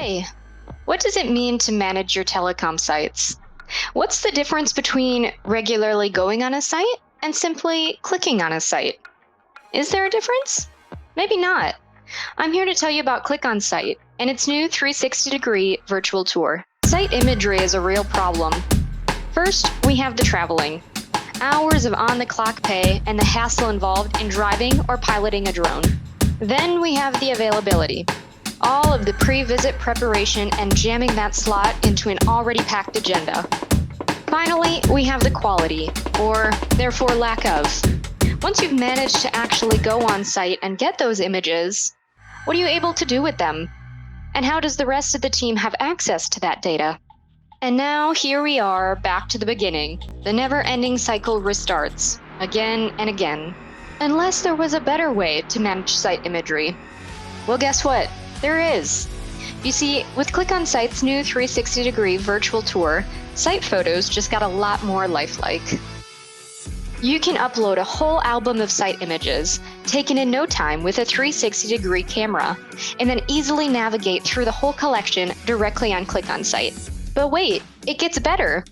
Hey, what does it mean to manage your telecom sites? What's the difference between regularly going on a site and simply clicking on a site? Is there a difference? Maybe not. I'm here to tell you about ClickOnSite and its new 360-degree virtual tour. Site imagery is a real problem. First, we have the traveling. Hours of on-the-clock pay and the hassle involved in driving or piloting a drone. Then we have the availability. All of the pre-visit preparation and jamming that slot into an already packed agenda. Finally, we have the quality, or therefore lack of. Once you've managed to actually go on site and get those images, what are you able to do with them? And how does the rest of the team have access to that data? And now here we are, back to the beginning. The never-ending cycle restarts, again and again. Unless there was a better way to manage site imagery. Well, guess what? There is. You see, with ClickOnSite's new 360-degree virtual tour, site photos just got a lot more lifelike. You can upload a whole album of site images, taken in no time with a 360-degree camera, and then easily navigate through the whole collection directly on ClickOnSite. But wait, it gets better.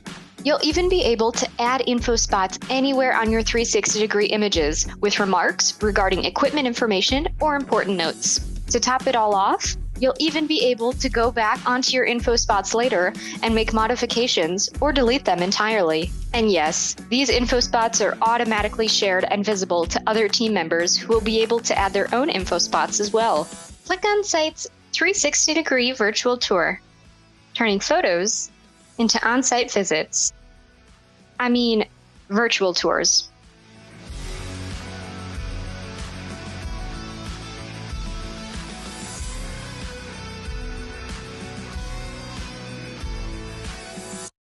You'll even be able to add info spots anywhere on your 360-degree images with remarks regarding equipment information or important notes. To top it all off, you'll even be able to go back onto your info spots later and make modifications or delete them entirely. And yes, these info spots are automatically shared and visible to other team members who will be able to add their own info spots as well. ClickOnSite's 360-degree virtual tour, turning photos into on-site visits. I mean, virtual tours.